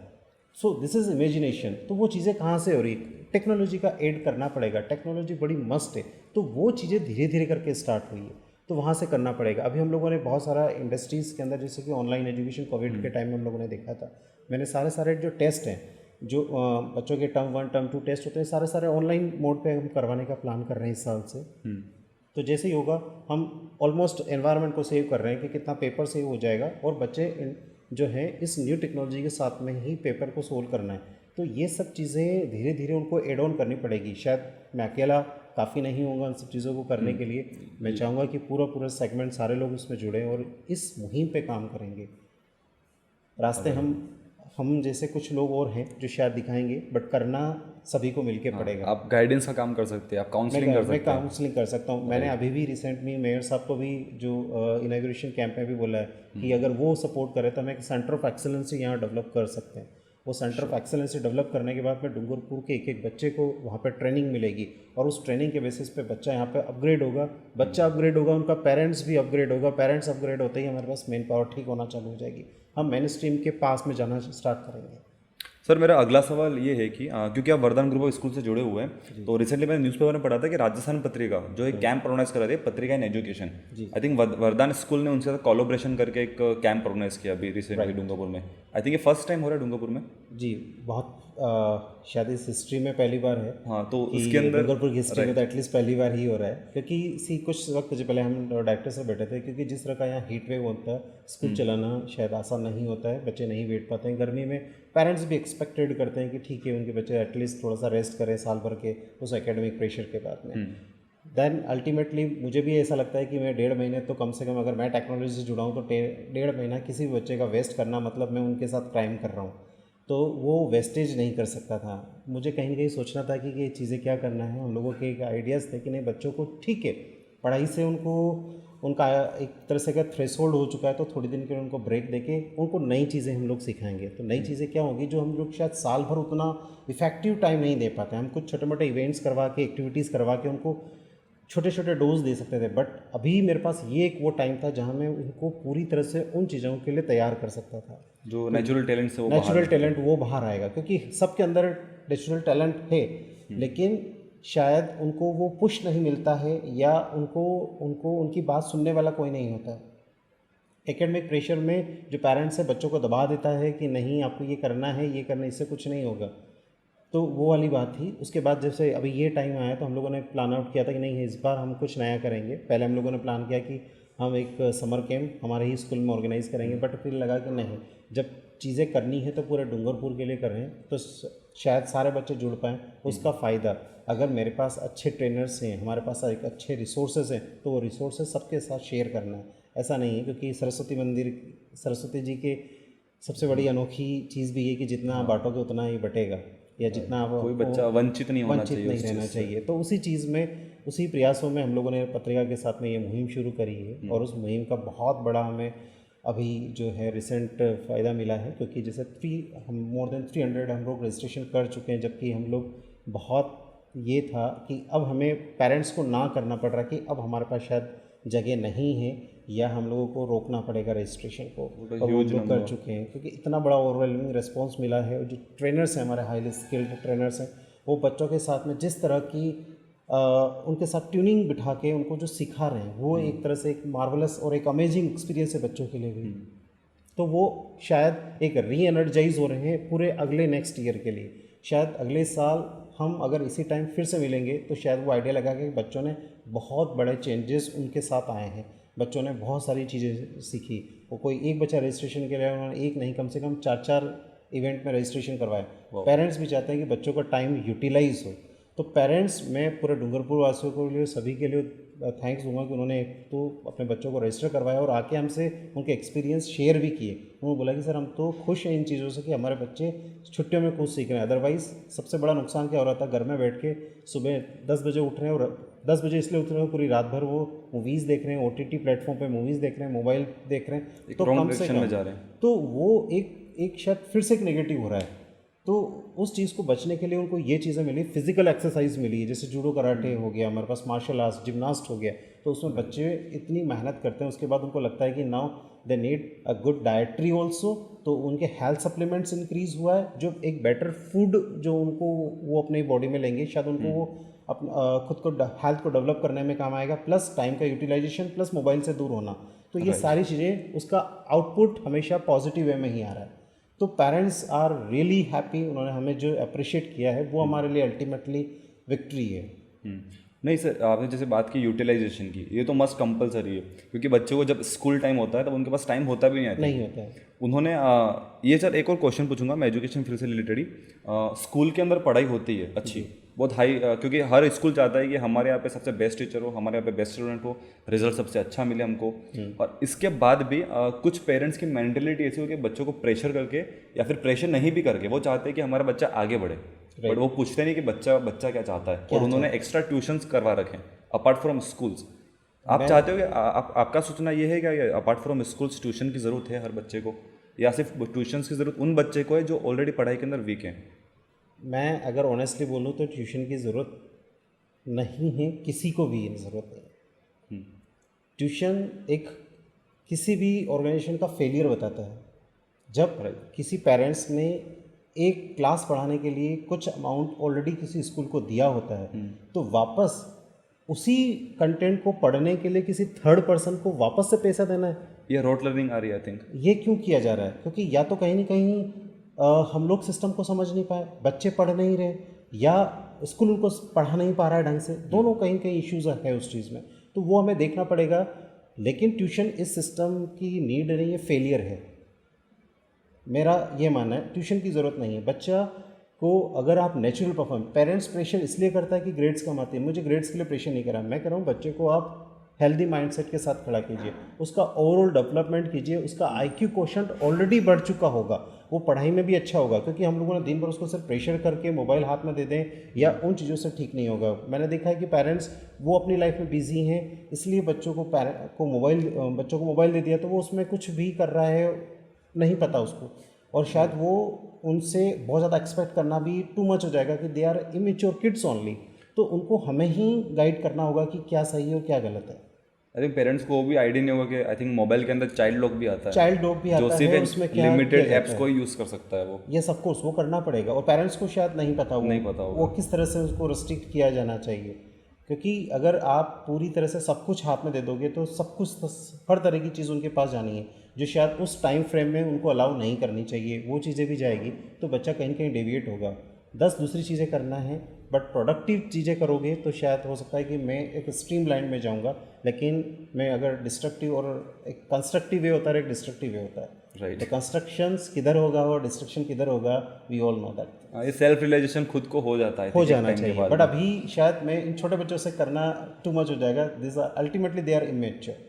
So this is imagination. तो वो चीज़ें कहाँ से हो रही? टेक्नोलॉजी का ऐड करना पड़ेगा, टेक्नोलॉजी बड़ी मस्त है, तो वो चीज़ें धीरे धीरे करके स्टार्ट हुई है, तो वहाँ से करना पड़ेगा। अभी हम लोगों ने बहुत सारा इंडस्ट्रीज़ के अंदर, जैसे कि ऑनलाइन एजुकेशन कोविड के टाइम में हम लोगों ने देखा था, मैंने सारे जो टेस्ट हैं, जो बच्चों के टर्म 1 टर्म 2 टेस्ट होते हैं, सारे ऑनलाइन मोड पे हम करवाने का प्लान कर रहे हैं इस साल से। तो जैसे ही होगा, हम ऑलमोस्ट एनवायरनमेंट को सेव कर रहे हैं कि कितना पेपर सेव हो जाएगा, और बच्चे जो है इस न्यू टेक्नोलॉजी के साथ में ही पेपर को सोल्व करना है। तो ये सब चीज़ें धीरे धीरे उनको एड ऑन करनी पड़ेगी। शायद मैं अकेला काफ़ी नहीं होगा उन सब चीज़ों को करने के लिए। मैं चाहूँगा कि पूरा सेगमेंट सारे लोग उसमें जुड़े और इस मुहिम पे काम करेंगे। रास्ते हम जैसे कुछ लोग और हैं जो शायद दिखाएंगे, बट करना सभी को मिलके पड़ेगा। आप गाइडेंस का काम कर सकते हैं, आप काउंसलिंग कर सकते हैं। मैं काउंसलिंग कर सकता हूँ। मैंने अभी भी रिसेंट में मेयर साहब को भी जो इनॉग्रेशन कैंप में भी बोला है कि अगर वो सपोर्ट करे तो हम एक सेंटर ऑफ एक्सेलेंस यहाँ डेवलप कर सकते हैं। वो सेंटर ऑफ एक्सेलेंस डेवलप करने के बाद में डूंगरपुर के एक बच्चे को वहाँ पे ट्रेनिंग मिलेगी, और उस ट्रेनिंग के बेसिस पे बच्चा यहाँ पे अपग्रेड होगा। बच्चा अपग्रेड होगा, उनका पेरेंट्स भी अपग्रेड होगा। पेरेंट्स अपग्रेड होते ही हमारे पास मेन पावर ठीक होना चालू हो जाएगी। हम मेन स्ट्रीम के पास में जाना स्टार्ट करेंगे। सर मेरा अगला सवाल ये है कि क्योंकि आप वरदान ग्रुप ऑफ स्कूल से जुड़े हुए हैं, तो रिसेंटली मैंने न्यूज़पेपर में पढ़ा था कि राजस्थान पत्रिका जो एक कैंप ऑर्गेनाइज कर रही है, पत्रिका इन एजुकेशन, आई थिंक वरदान स्कूल ने उनके साथ कोलैबोरेशन करके एक कैंप ऑर्गेनाइज किया अभी रिसेंटली डूंगरपुर में। आई थिंक ये फर्स्ट टाइम हो रहा है डूंगरपुर में। जी, बहुत शायद इस हिस्ट्री में पहली बार है। हाँ, तो कि उसके अंदर डूंगरपुर की हिस्ट्री में तो एटलीस्ट पहली बार ही हो रहा है, क्योंकि इसी कुछ वक्त जो पहले हम डायरेक्टर से बैठे थे, क्योंकि जिस तरह का यहाँ हीट वेव होता है, स्कूल चलाना शायद आसान नहीं होता है, बच्चे नहीं बैठ पाते हैं गर्मी में। पेरेंट्स भी एक्सपेक्टेड करते हैं कि ठीक है उनके बच्चे एटलीस्ट थोड़ा सा रेस्ट करें साल भर के उस एकेडमिक प्रेशर के बाद में। देन अल्टीमेटली मुझे भी ऐसा लगता है कि मैं 1.5 महीने तो कम से कम, अगर मैं टेक्नोलॉजी से जुड़ा हूँ तो 1.5 महीना किसी भी बच्चे का वेस्ट करना मतलब मैं उनके साथ क्राइम कर रहा हूँ, तो वो वेस्टेज नहीं कर सकता था। मुझे कहीं ना कहीं सोचना था कि ये चीज़ें क्या करना है। हम लोगों के एक आइडियाज़ थे कि नहीं, बच्चों को ठीक है पढ़ाई से उनको उनका एक तरह से अगर थ्रेशोल्ड हो चुका है तो थोड़ी दिन के लिए उनको ब्रेक देके उनको नई चीज़ें हम लोग सिखाएंगे। तो नई चीज़ें क्या होगी जो हम लोग शायद साल भर उतना इफेक्टिव टाइम नहीं दे पाते। हम कुछ छोटे मोटे इवेंट्स करवा के, एक्टिविटीज़ करवा के उनको छोटे छोटे डोज दे सकते थे, बट अभी मेरे पास ये एक वो टाइम था जहाँ मैं उनको पूरी तरह से उन चीज़ों के लिए तैयार कर सकता था। जो नेचुरल टैलेंट से वो नेचुरल टैलेंट वो बाहर आएगा, क्योंकि सबके अंदर नेचुरल टैलेंट है, लेकिन शायद उनको वो पुश नहीं मिलता है, या उनको उनको उनकी बात सुनने वाला कोई नहीं होता है। एकेडमिक प्रेशर में जो पेरेंट्स है बच्चों को दबा देता है कि नहीं आपको ये करना है, ये करना, इससे कुछ नहीं होगा, तो वो वाली बात थी। उसके बाद जैसे अभी ये टाइम आया तो हम लोगों ने प्लान आउट किया था कि नहीं इस बार हम कुछ नया करेंगे। पहले हम लोगों ने प्लान किया कि हम एक समर कैंप हमारे ही स्कूल में ऑर्गेनाइज करेंगे, बट फिर लगा कि नहीं, जब चीज़ें करनी है तो पूरे डूंगरपुर के लिए कर रहे हैं तो शायद सारे बच्चे जुड़ पाएँ। उसका फ़ायदा, अगर मेरे पास अच्छे ट्रेनर्स हैं, हमारे पास एक अच्छे रिसोर्सेज हैं, तो वो रिसोर्सेज सबके साथ शेयर करना है। ऐसा नहीं है, क्योंकि सरस्वती जी के सबसे बड़ी अनोखी चीज़ भी है कि जितना आप बांटोगे उतना ही बटेगा, या जितना आप कोई बच्चा वंचित नहीं होना चाहिए, नहीं रहना चाहिए। तो उसी चीज़ में, उसी प्रयासों में हम लोगों ने पत्रिका के साथ में ये मुहिम शुरू करी है, और उस मुहिम का बहुत बड़ा हमें अभी जो है रिसेंट फ़ायदा मिला है, क्योंकि जैसे हम मोर देन 300 हम लोग रजिस्ट्रेशन कर चुके हैं, जबकि हम लोग बहुत ये था कि अब हमें पेरेंट्स को ना करना पड़ रहा कि अब हमारे पास शायद जगह नहीं है, या हम लोगों को रोकना पड़ेगा रजिस्ट्रेशन को, और वो लोग कर चुके हैं, क्योंकि इतना बड़ा ओवरवेलमिंग रिस्पांस मिला है। और जो ट्रेनर्स हैं, हमारे हाईली स्किल्ड ट्रेनर्स हैं, वो बच्चों के साथ में जिस तरह की उनके साथ ट्यूनिंग बिठा के उनको जो सिखा रहे हैं, वो एक तरह से एक मार्वलस और एक अमेजिंग एक्सपीरियंस है बच्चों के लिए भी। तो वो शायद एक री एनर्जाइज हो रहे हैं पूरे अगले नेक्स्ट ईयर के लिए। शायद अगले साल हम अगर इसी टाइम फिर से मिलेंगे तो शायद वो आइडिया लगा कि बच्चों ने बहुत बड़े चेंजेस उनके साथ आए हैं, बच्चों ने बहुत सारी चीज़ें सीखी। वो कोई एक बच्चा रजिस्ट्रेशन के लिए उन्होंने एक नहीं, कम से कम 4-4 इवेंट में रजिस्ट्रेशन करवाए। पेरेंट्स भी चाहते हैं कि बच्चों का टाइम यूटिलाइज हो। तो पेरेंट्स, मैं पूरे डूंगरपुर वासियों के लिए, सभी के लिए थैंक्स दूंगा कि उन्होंने तो अपने बच्चों को रजिस्टर करवाया और आके हमसे उनके एक्सपीरियंस शेयर भी किए। उन्होंने बोला कि सर हम तो खुश हैं इन चीज़ों से कि हमारे बच्चे छुट्टियों में कुछ सीख रहे हैं। अदरवाइज़ सबसे बड़ा नुकसान क्या हो रहा था, घर में बैठ के सुबह 10 बजे उठ रहे हैं, और 10 बजे इसलिए उठ रहे हैं पूरी रात भर वो मूवीज़ देख रहे हैं, OTT प्लेटफॉर्म पे मूवीज़ देख रहे हैं, मोबाइल देख रहे हैं, तो कम से कम जा रहे हैं, तो वो एक शायद फिर से एक नेगेटिव हो रहा है। तो उस चीज़ को बचने के लिए उनको ये चीज़ें मिली, फिजिकल एक्सरसाइज मिली, जैसे जूडो कराटे हो गया, हमारे पास मार्शल आर्ट्स, जिम्नास्ट हो गया। तो उसमें बच्चे इतनी मेहनत करते हैं, उसके बाद उनको लगता है कि now they need a good dietary also, तो उनके हेल्थ सप्लीमेंट्स इंक्रीज़ हुआ है, जो एक बेटर फूड जो उनको वो अपनी बॉडी में लेंगे, शायद उनको वो खुद को हेल्थ को डेवलप करने में काम आएगा, प्लस टाइम का यूटिलाइजेशन, प्लस मोबाइल से दूर होना। तो ये सारी चीज़ें, उसका आउटपुट हमेशा पॉजिटिव वे में ही आ रहा है। तो पेरेंट्स आर रियली हैप्पी, उन्होंने हमें जो अप्रिशिएट किया है वो हमारे लिए अल्टीमेटली विक्ट्री है। नहीं सर, आपने जैसे बात की यूटिलाइजेशन की, ये तो मस्ट कंपलसरी है, क्योंकि बच्चों को जब स्कूल टाइम होता है तब उनके पास टाइम होता भी नहीं होता है। उन्होंने ये सर एक और क्वेश्चन पूछूंगा मैं एजुकेशन फील्ड से रिलेटेड ही। स्कूल के अंदर पढ़ाई होती है अच्छी, बहुत हाई, क्योंकि हर स्कूल चाहता है कि हमारे यहाँ पे सबसे बेस्ट टीचर हो, हमारे यहाँ पे बेस्ट स्टूडेंट हो, रिजल्ट सबसे अच्छा मिले हमको। और इसके बाद भी कुछ पेरेंट्स की मेंटेलिटी ऐसी हो कि बच्चों को प्रेशर करके या फिर प्रेशर नहीं भी करके वो चाहते हैं कि हमारा बच्चा आगे बढ़े, बट वो पूछते नहीं कि बच्चा क्या चाहता है, और उन्होंने एक्स्ट्रा ट्यूशन्स करवा रखे हैं अपार्ट फ्रॉम स्कूल्स। आप चाहते हो कि आपका सोचना ये है क्या अपार्ट फ्रॉम स्कूल्स ट्यूशन की ज़रूरत है हर बच्चे को, या सिर्फ ट्यूशन्स की ज़रूरत उन बच्चे को है जो ऑलरेडी पढ़ाई के अंदर वीक हैं? मैं अगर ऑनेस्टली बोलूँ तो ट्यूशन की ज़रूरत नहीं है, किसी को भी ज़रूरत नहीं है। ट्यूशन एक किसी भी ऑर्गेनाइजेशन का फेलियर बताता है। जब किसी पेरेंट्स ने एक क्लास पढ़ाने के लिए कुछ अमाउंट ऑलरेडी किसी स्कूल को दिया होता है, तो वापस उसी कंटेंट को पढ़ने के लिए किसी थर्ड पर्सन को वापस से पैसा देना है, ये रोट लर्निंग आ रही है आई थिंक। ये क्यों किया जा रहा है? क्योंकि या तो कहीं ना कहीं हम लोग सिस्टम को समझ नहीं पाए, बच्चे पढ़ नहीं रहे, या स्कूल उनको पढ़ा नहीं पा रहा है ढंग से, दोनों कहीं कहीं इश्यूज है उस चीज़ में, तो वो हमें देखना पड़ेगा। लेकिन ट्यूशन इस सिस्टम की नीड नहीं है, फेलियर है, मेरा ये मानना है। ट्यूशन की ज़रूरत नहीं है। बच्चा को अगर आप नेचुरल परफॉर्म, पेरेंट्स प्रेशर इसलिए करता है कि ग्रेड्स कम आते हैं, मुझे ग्रेड्स के लिए प्रेशर नहीं करा, मैं कह रहा हूँ बच्चे को आप हेल्दी माइंडसेट के साथ खड़ा कीजिए, उसका ओवरऑल डेवलपमेंट कीजिए, उसका आईक्यू क्वोशंट ऑलरेडी बढ़ चुका होगा, वो पढ़ाई में भी अच्छा होगा। क्योंकि हम लोगों ने दिन भर उसको सिर्फ प्रेशर करके मोबाइल हाथ में दे दें या उन चीज़ों से ठीक नहीं होगा। मैंने देखा है कि पेरेंट्स वो अपनी लाइफ में बिजी हैं, इसलिए बच्चों को मोबाइल दे दिया, तो वो उसमें कुछ भी कर रहा है नहीं पता उसको, और शायद वो उनसे बहुत ज़्यादा एक्सपेक्ट करना भी टू मच हो जाएगा कि they are immature kids only. तो उनको हमें ही गाइड करना होगा कि क्या सही है और क्या गलत है। आई थिंक पेरेंट्स को वो भी आइडिया नहीं होगा कि आई थिंक मोबाइल के अंदर चाइल्ड लॉक भी आता है, चाइल्ड लॉक भी जो आता सिर्फ है, उसमें क्या लिमिटेड किया एप्स जाता को है, ही यूज़ कर सकता है वो। ये सब कुछ वो करना पड़ेगा, और पेरेंट्स को शायद नहीं पता होगा। वो किस तरह से उसको रिस्ट्रिक्ट किया जाना चाहिए। क्योंकि अगर आप पूरी तरह से सब कुछ हाथ में दे दोगे तो सब कुछ, हर तरह की चीज़ उनके पास जानी है जो शायद उस टाइम फ्रेम में उनको अलाउ नहीं करनी चाहिए, वो चीज़ें भी जाएगी, तो बच्चा कहीं कहीं डेविएट होगा। 10 दूसरी चीज़ें करना है, बट प्रोडक्टिव चीज़ें करोगे तो शायद हो सकता है कि मैं एक स्ट्रीम लाइन में जाऊंगा, लेकिन मैं अगर डिस्ट्रक्टिव, और एक कंस्ट्रक्टिव वे होता है, एक डिस्ट्रक्टिव वे होता है, राइट। तो कंस्ट्रक्शंस किधर होगा और डिस्ट्रक्शन किधर होगा, वी ऑल नो दैट। ये सेल्फ रियलाइजेशन खुद को हो जाता है, हो जाना चाहिए, बट अभी शायद मैं इन छोटे बच्चों से करना टू मच हो जाएगा। This are ultimately they are immature,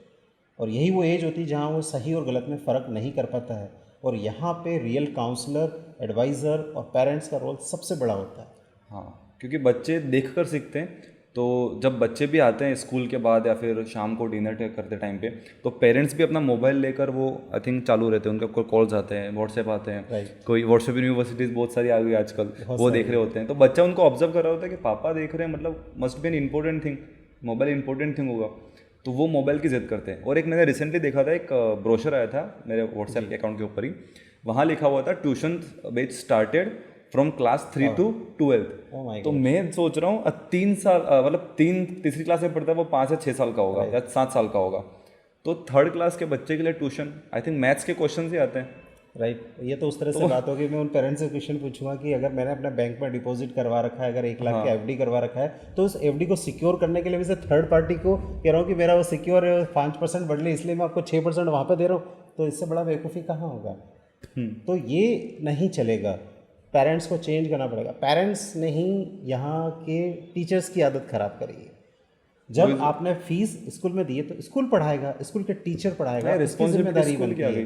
और यही वो एज होती है जहाँ वो सही और गलत में फ़र्क नहीं कर पाता है, और यहाँ पे रियल काउंसलर, एडवाइज़र और पेरेंट्स का रोल सबसे बड़ा होता है। हाँ, क्योंकि बच्चे देख कर सीखते हैं, तो जब बच्चे भी आते हैं स्कूल के बाद या फिर शाम को डिनर करते टाइम पे, तो पेरेंट्स भी अपना मोबाइल लेकर वो आई थिंक चालू रहते हैं, उनके कॉल्स आते हैं, व्हाट्सएप आते हैं, Right. कोई व्हाट्सएप यूनिवर्सिटीज़ बहुत सारी आ गई आजकल, वो देख रहे होते हैं, तो बच्चा उनको ऑब्जर्व कर रहा होता है कि पापा देख रहे हैं, मतलब must be an important thing, mobile important thing होगा, तो वो मोबाइल की जिद करते हैं। और एक मैंने रिसेंटली देखा था, एक ब्रोशर आया था मेरे व्हाट्सएप के अकाउंट के ऊपर ही, वहाँ लिखा हुआ था tuition batch started from class 3 to 12th। तो मैं सोच रहा हूँ 3 साल, मतलब तीसरी क्लास में पढ़ता है वो 5 या 6 साल का होगा या 7 साल का होगा, तो थर्ड क्लास के बच्चे के लिए ट्यूशन, आई थिंक मैथ्स के क्वेश्चन ही आते हैं। राइट, ये तो उस तरह से बात होगी। मैं उन पेरेंट्स से क्वेश्चन पूछूंगा कि अगर मैंने अपने बैंक में डिपॉजिट करवा रखा है, अगर 1 लाख की एफडी करवा रखा है, तो उस एफडी को सिक्योर करने के लिए मैं थर्ड पार्टी को कह रहा हूँ कि मेरा वो सिक्योर है, 5% बढ़ ले, इसलिए मैं आपको 6% वहाँ पर दे रहा हूँ, तो इससे बड़ा बेवकूफ़ी कहाँ होगा। तो ये नहीं चलेगा, पेरेंट्स को चेंज करना पड़ेगा। पेरेंट्स ने ही यहाँ के टीचर्स की आदत ख़राब करी है। जब आपने फीस स्कूल में दी है तो स्कूल पढ़ाएगा, स्कूल के टीचर पढ़ाएगा, उसकी जिम्मेदारी बनती है,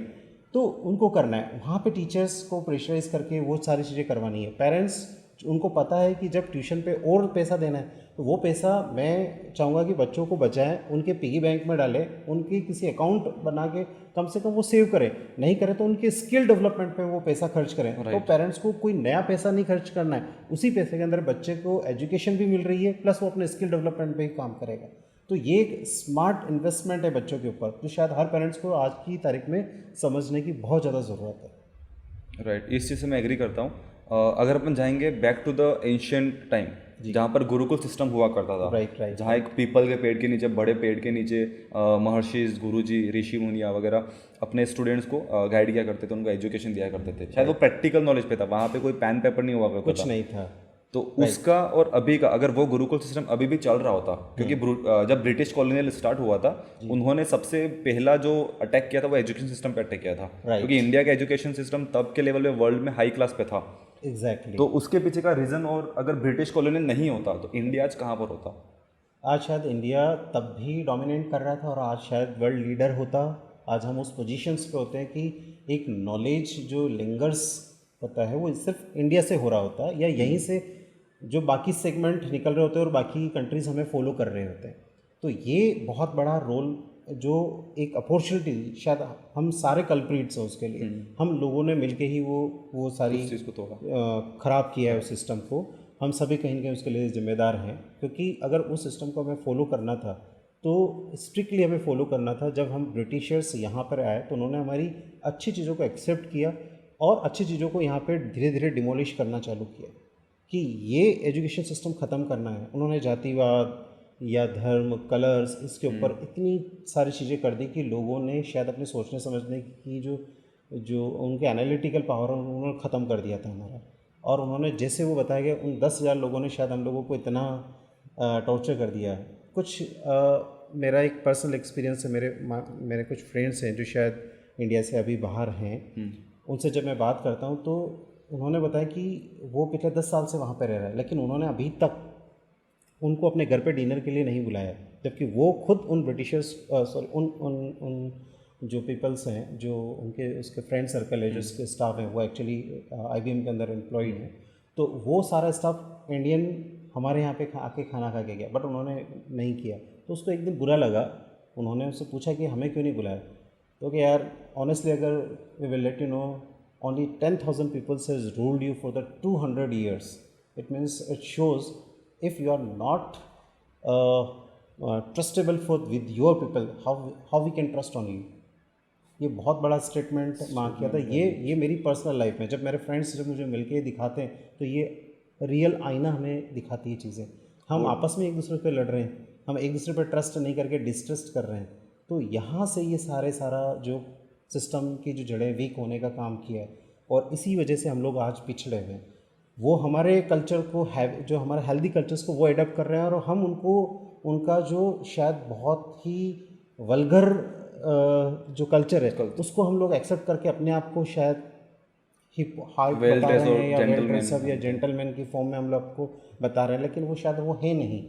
तो उनको करना है। वहाँ पे टीचर्स को प्रेशराइज करके वो सारी चीज़ें करवानी है। पेरेंट्स, उनको पता है कि जब ट्यूशन पे और पैसा देना है, तो वो पैसा मैं चाहूँगा कि बच्चों को बचाएं, उनके पिगी बैंक में डालें, उनकी किसी अकाउंट बना के कम से कम वो सेव करें, नहीं करें तो उनके स्किल डेवलपमेंट पे वो पैसा खर्च करें। तो पेरेंट्स को कोई नया पैसा नहीं खर्च करना है, उसी पैसे के अंदर बच्चे को एजुकेशन भी मिल रही है, प्लस वो अपने स्किल डेवलपमेंट पे ही काम करेगा। तो ये एक स्मार्ट इन्वेस्टमेंट है बच्चों के ऊपर, जो शायद हर पेरेंट्स को आज की तारीख में समझने की बहुत ज़्यादा ज़रूरत है। राइट, इस चीज़ से मैं एग्री करता हूँ। अगर अपन जाएंगे back to the ancient time, जहाँ पर गुरुकुल सिस्टम हुआ करता था, राइट, जहाँ एक पीपल के पेड़ के नीचे, बड़े पेड़ के नीचे महर्षि, गुरुजी, ऋषि मुनिया वगैरह अपने स्टूडेंट्स को गाइड किया करते थे, उनको एजुकेशन दिया करते थे। शायद वो प्रैक्टिकल नॉलेज पे था, वहाँ पे कोई पेन पेपर नहीं हुआ करता, कुछ नहीं था। तो उसका और अभी का, अगर वो गुरुकुल सिस्टम अभी भी चल रहा होता, क्योंकि जब ब्रिटिश कॉलोनियल स्टार्ट हुआ था, उन्होंने सबसे पहला जो अटैक किया था वो एजुकेशन सिस्टम पे अटैक किया था, क्योंकि इंडिया का एजुकेशन सिस्टम तब के लेवल में वर्ल्ड में हाई क्लास पे था। एग्जैक्टली। तो उसके पीछे का रीज़न, और अगर ब्रिटिश कॉलोनियल नहीं होता तो इंडिया आज कहाँ पर होता? आज शायद इंडिया तब भी डोमिनेट कर रहा था, और आज शायद वर्ल्ड लीडर होता। आज हम उस पोजीशंस पे होते हैं कि एक नॉलेज जो लिंगर्स होता है वो सिर्फ इंडिया से हो रहा होता है, या यहीं से जो बाकी सेगमेंट निकल रहे होते हैं और बाकी कंट्रीज़ हमें फॉलो कर रहे होते हैं। तो ये बहुत बड़ा रोल, जो एक अपॉर्चुनिटी, शायद हम सारे कल्प्रिट्स हैं उसके लिए, हम लोगों ने मिलके ही वो सारी चीज़ को तोड़ा, ख़राब किया है उस सिस्टम को। हम सभी कहीं ना कहीं उसके लिए जिम्मेदार हैं, क्योंकि अगर उस सिस्टम को हमें फॉलो करना था तो स्ट्रिक्टली हमें फॉलो करना था। जब हम ब्रिटिशर्स यहाँ पर आए तो उन्होंने हमारी अच्छी चीज़ों को एक्सेप्ट किया, और अच्छी चीज़ों को यहाँ पे धीरे धीरे डिमोलिश करना चालू किया कि ये एजुकेशन सिस्टम ख़त्म करना है। उन्होंने जातिवाद या धर्म, कलर्स, इसके ऊपर इतनी सारी चीज़ें कर दी कि लोगों ने शायद अपने सोचने समझने की जो जो उनके एनालिटिकल पावर उन्होंने ख़त्म कर दिया था हमारा। और उन्होंने जैसे वो बताया गया, उन 10,000 लोगों ने शायद हम लोगों को इतना टॉर्चर कर दिया है। कुछ मेरा एक पर्सनल एक्सपीरियंस है, मेरे कुछ फ्रेंड्स हैं जो शायद इंडिया से अभी बाहर हैं, उनसे जब मैं बात करता हूँ तो उन्होंने बताया कि वो पिछले 10 साल से वहाँ पर रह रहा है, लेकिन उन्होंने अभी तक उनको अपने घर पे डिनर के लिए नहीं बुलाया, जबकि वो खुद उन ब्रिटिशर्स सॉरी उन उन उन जो पीपल्स हैं, जो उनके उसके फ्रेंड सर्कल है, जो उसके स्टाफ हैं, वो एक्चुअली IBM के अंदर एम्प्लॉयड हैं, तो वो सारा स्टाफ इंडियन हमारे यहाँ पे आके खाना खा के गया, बट उन्होंने नहीं किया। तो उसको एक दिन बुरा लगा, उन्होंने उससे पूछा कि हमें क्यों नहीं बुलाया, तो कि यार ऑनेस्टली अगर we will let you know only 10,000 people has ruled you for the 200 years. It means it shows if you are not trustable with your people, how we can trust on you. ये बहुत बड़ा statement माँ किया था। ये मेरी personal life में जब मेरे फ्रेंड्स जब मुझे मिलके दिखाते हैं तो ये रियल आईना हमें दिखाती है चीज़ें। हम आपस में एक दूसरे पे लड़ रहे हैं, हम एक दूसरे पर ट्रस्ट नहीं करके डिस्ट्रस्ट कर रहे हैं। तो यहाँ से ये सारा जो सिस्टम की जो जड़ें वीक होने का काम किया है, और इसी वजह से हम लोग आज पिछड़े हुए हैं। वो हमारे कल्चर को जो हमारे हेल्दी कल्चर्स को वो एडप्ट कर रहे हैं, और हम उनको उनका जो शायद बहुत ही वल्गर जो कल्चर है उसको हम लोग एक्सेप्ट करके अपने आप को शायद हिप हाई बता रहे हैं, या वेल ड्रेसअप या जेंटलमैन की फॉर्म में हम लोग आपको बता रहे हैं, लेकिन वो शायद वो है नहीं।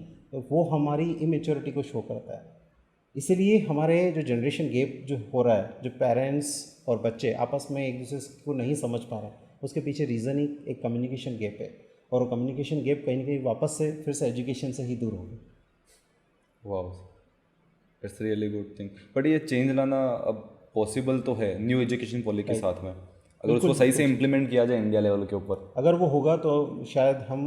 वो हमारी इमेच्योरिटी को शो करता है। इसीलिए हमारे जो जनरेशन गैप जो हो रहा है, जो पेरेंट्स और बच्चे आपस में एक दूसरे को नहीं समझ पा रहे हैं, उसके पीछे रीज़न ही एक कम्युनिकेशन गैप है। और वो कम्युनिकेशन गैप कहीं ना कहीं वापस से फिर से एजुकेशन से ही दूर होगी। वाह, it's really good thing. But ये चेंज लाना अब पॉसिबल तो है न्यू एजुकेशन पॉलिसी के साथ में, अगर उसको सही से इम्प्लीमेंट किया जाए इंडिया लेवल के ऊपर। अगर वो होगा तो शायद हम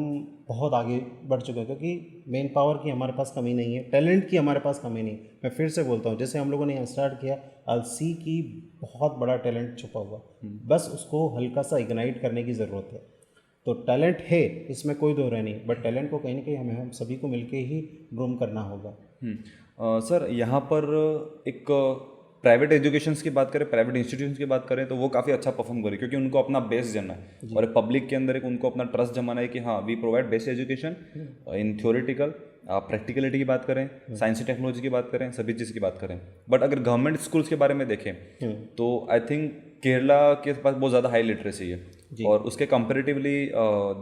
बहुत आगे बढ़ चुके हैं, क्योंकि मेन पावर की हमारे पास कमी नहीं है, टैलेंट की हमारे पास कमी नहीं। मैं फिर से बोलता हूँ, जैसे हम लोगों ने यहाँ स्टार्ट किया, अलसी की बहुत बड़ा टैलेंट छुपा हुआ, बस उसको हल्का सा इग्नाइट करने की ज़रूरत है। तो टैलेंट है, इसमें कोई दो राय नहीं, बट टैलेंट को कहीं ना कहीं हमें हम सभी को मिलके ही ग्रूम करना होगा। सर यहाँ पर एक प्राइवेट एजुकेशंस की बात करें, प्राइवेट इंस्टीट्यूशंस की बात करें, तो वो काफ़ी अच्छा परफॉर्म करे, क्योंकि उनको अपना बेस जमना है, और पब्लिक के अंदर एक उनको अपना ट्रस्ट जमाना है कि हाँ we provide best education in theoretical, practicality की बात करें, साइंस टेक्नोलॉजी की बात करें, सभी चीज़ की बात करें। बट अगर गवर्नमेंट स्कूल्स के बारे में देखें तो आई थिंक केरला के पास बहुत ज़्यादा हाई लिटरेसी है, और उसके कंपेरेटिवली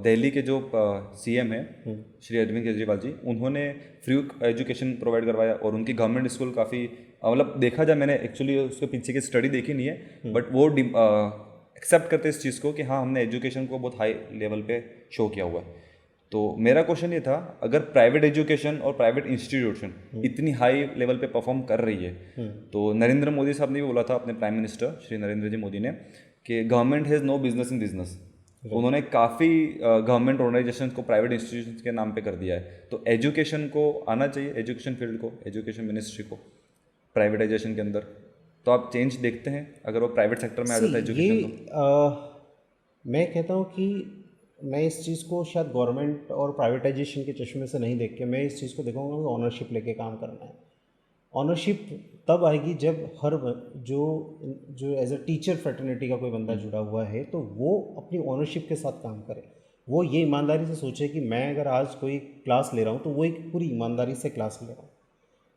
दिल्ली के जो CM हैं श्री अरविंद केजरीवाल जी, उन्होंने फ्री एजुकेशन प्रोवाइड करवाया, और उनकी गवर्नमेंट स्कूल काफ़ी मतलब देखा जाए, मैंने एक्चुअली उसके पीछे की स्टडी देखी नहीं है, बट वो एक्सेप्ट करते इस चीज़ को कि हाँ हमने एजुकेशन को बहुत हाई लेवल पे शो किया हुआ है। तो मेरा क्वेश्चन ये था, अगर प्राइवेट एजुकेशन और प्राइवेट इंस्टीट्यूशन इतनी हाई लेवल पे परफॉर्म कर रही है, तो नरेंद्र मोदी साहब ने भी बोला था, अपने प्राइम मिनिस्टर श्री नरेंद्र जी मोदी ने, कि government has no business in business. उन्होंने काफ़ी गवर्नमेंट ऑर्गेनाइजेशन को प्राइवेट इंस्टीट्यूशन के नाम पे कर दिया है। तो एजुकेशन को आना चाहिए, एजुकेशन फील्ड को, एजुकेशन मिनिस्ट्री को प्राइवेटाइजेशन के अंदर, तो आप चेंज देखते हैं अगर वो प्राइवेट सेक्टर में आ जाता है एजुकेशन? मैं कहता हूँ कि मैं इस चीज़ को शायद गवर्नमेंट और प्राइवेटाइजेशन के चश्मे से नहीं देख के मैं इस चीज़ को देखूँगा कि ऑनरशिप लेके काम करना है। ऑनरशिप तब आएगी जब हर जो एज अ टीचर फ्रेटर्निटी का कोई बंदा जुड़ा हुआ है तो वो अपनी ऑनरशिप के साथ काम करे। वो ये ईमानदारी से सोचे कि मैं अगर आज कोई क्लास ले रहा हूँ तो वो एक पूरी ईमानदारी से क्लास ले रहा हूँ।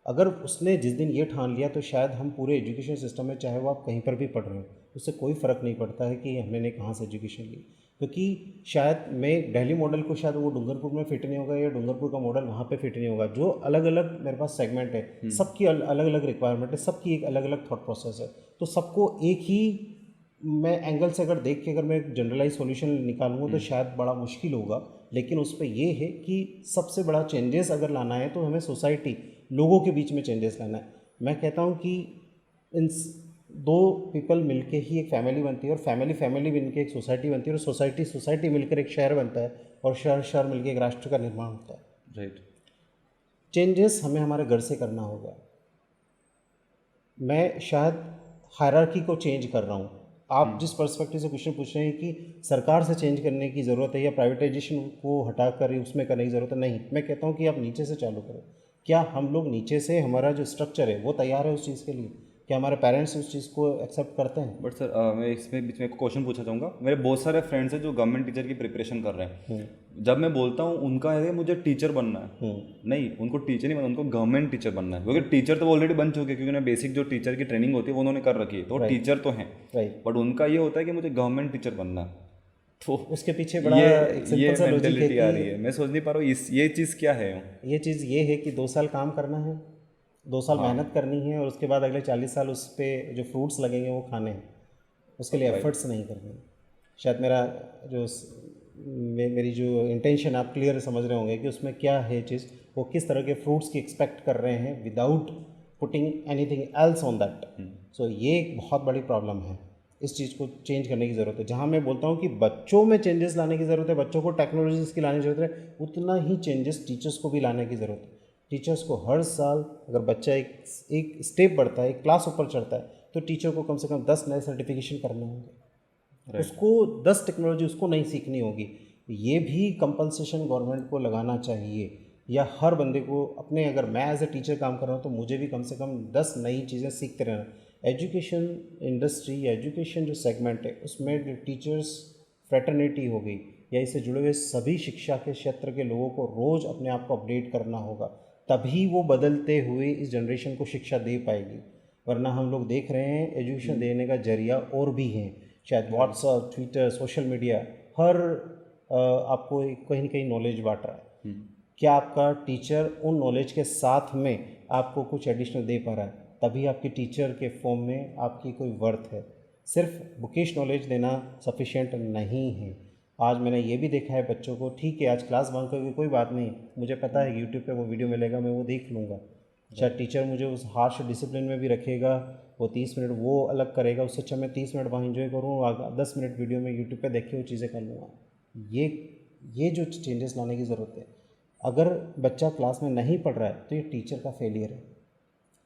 अगर उसने जिस दिन ये ठान लिया तो शायद हम पूरे एजुकेशन सिस्टम में, चाहे वो आप कहीं पर भी पढ़ रहे हो, उससे कोई फ़र्क नहीं पड़ता है कि हमने कहाँ से एजुकेशन ली। क्योंकि शायद मैं दिल्ली मॉडल को शायद वो डूंगरपुर में फिट नहीं होगा, या डूंगरपुर का मॉडल वहाँ पे फिट नहीं होगा। जो अलग अलग मेरे पास सेगमेंट है, सबकी अलग अलग रिक्वायरमेंट है, सबकी एक अलग अलग थॉट प्रोसेस है। तो सबको एक ही मैं एंगल से अगर देख के अगर मैं एक जनरलाइज सॉल्यूशन निकालूंगा तो शायद बड़ा मुश्किल होगा। लेकिन उस पर यह है कि सबसे बड़ा चेंजेस अगर लाना है तो हमें सोसाइटी, लोगों के बीच में चेंजेस लाना है। मैं कहता हूँ कि इन दो पीपल मिलके ही एक फैमिली बनती है, और फैमिली मिलके एक सोसाइटी बनती है, और सोसाइटी मिलकर एक शहर बनता है, और शहर मिलकर एक राष्ट्र का निर्माण होता है। राइट। चेंजेस हमें हमारे घर से करना होगा। मैं शायद हायरार्की को चेंज कर रहा हूँ। आप जिस पर्सपेक्टिव से क्वेश्चन पूछ रहे हैं कि सरकार से चेंज करने की ज़रूरत है या प्राइवेटाइजेशन को हटाकर उसमें करने की ज़रूरत है, नहीं, मैं कहता हूँ कि आप नीचे से चालू करें। क्या हम लोग नीचे से, हमारा जो स्ट्रक्चर है वो तैयार है उस चीज़ के लिए? क्या हमारे पेरेंट्स उस चीज़ को एक्सेप्ट करते हैं? बट सर मैं इसमें बीच में एक क्वेश्चन पूछना चाहूँगा। मेरे बहुत सारे फ्रेंड्स हैं जो गवर्नमेंट टीचर की प्रिपरेशन कर रहे हैं। जब मैं बोलता हूँ उनका है मुझे टीचर बनना है, नहीं, उनको टीचर नहीं बनना, उनको गवर्नमेंट टीचर बनना है, क्योंकि टीचर तो ऑलरेडी बन चुके हैं, क्योंकि उन्हें बेसिक जो टीचर की ट्रेनिंग होती है वो उन्होंने कर रखी है, तो टीचर तो हैं। राइट। बट उनका ये होता है कि मुझे गवर्नमेंट टीचर बनना है। तो उसके पीछे बड़ा एक सिंपल सा लॉजिक है मेंटेलिटी आ रही कि है, मैं सोच नहीं पा रहा हूँ ये चीज़ क्या है। ये चीज़ ये है कि 2 साल काम करना है, 2 साल मेहनत करनी है और उसके बाद अगले 40 साल उस पर जो फ्रूट्स लगेंगे वो खाने हैं, उसके लिए एफर्ट्स नहीं करने। शायद मेरा जो मेरी जो इंटेंशन आप क्लियर समझ रहे होंगे कि उसमें क्या है चीज़, वो किस तरह के फ्रूट्स की एक्सपेक्ट कर रहे हैं without putting anything else on that. So ये एक बहुत बड़ी प्रॉब्लम है, इस चीज़ को चेंज करने की ज़रूरत है। जहाँ मैं बोलता हूँ कि बच्चों में चेंजेस लाने की ज़रूरत है, बच्चों को टेक्नोलॉजीज़ की लाने की ज़रूरत है, उतना ही चेंजेस टीचर्स को भी लाने की ज़रूरत है। टीचर्स को हर साल अगर बच्चा एक स्टेप बढ़ता है, एक क्लास ऊपर चढ़ता है, तो टीचर को कम से कम 10 नए सर्टिफिकेशन करने होंगे। उसको 10 टेक्नोलॉजी उसको नहीं सीखनी होगी। ये भी कंपनसेशन गवर्नमेंट को लगाना चाहिए, या हर बंदे को अपने, अगर मैं एज ए टीचर काम कर रहा हूँ तो मुझे भी कम से कम 10 नई चीज़ें सीखते रहना। एजुकेशन इंडस्ट्री या एजुकेशन जो सेगमेंट है उसमें जो टीचर्स फ्रेटर्निटी हो गई या इससे जुड़े हुए सभी शिक्षा के क्षेत्र के लोगों को रोज़ अपने आप को अपडेट करना होगा, तभी वो बदलते हुए इस जनरेशन को शिक्षा दे पाएगी। वरना हम लोग देख रहे हैं एजुकेशन देने का जरिया और भी हैं, शायद व्हाट्सअप, ट्विटर, सोशल मीडिया, हर आपको कहीं ना कहीं नॉलेज बांट रहा है। क्या आपका टीचर उन नॉलेज के साथ में आपको कुछ एडिशनल दे पा रहा है? तभी आपकी टीचर के फॉर्म में आपकी कोई वर्थ है। सिर्फ बुकिश नॉलेज देना सफिशिएंट नहीं है। आज मैंने ये भी देखा है बच्चों को, ठीक है आज क्लास बंक करके कोई बात नहीं, मुझे पता है यूट्यूब पे वो वीडियो मिलेगा, मैं वो देख लूँगा। शायद टीचर मुझे उस हार्श डिसिप्लिन में भी रखेगा, वो 30 मिनट वो अलग करेगा, उससे अच्छा मैं 30 मिनट वहाँ इन्जॉय करूँ, 10 मिनट वीडियो में यूट्यूब पे देख के वो चीज़ें कर लूँगा। ये जो चेंजेस लाने की ज़रूरत है। अगर बच्चा क्लास में नहीं पढ़ रहा है तो ये टीचर का फेलियर है।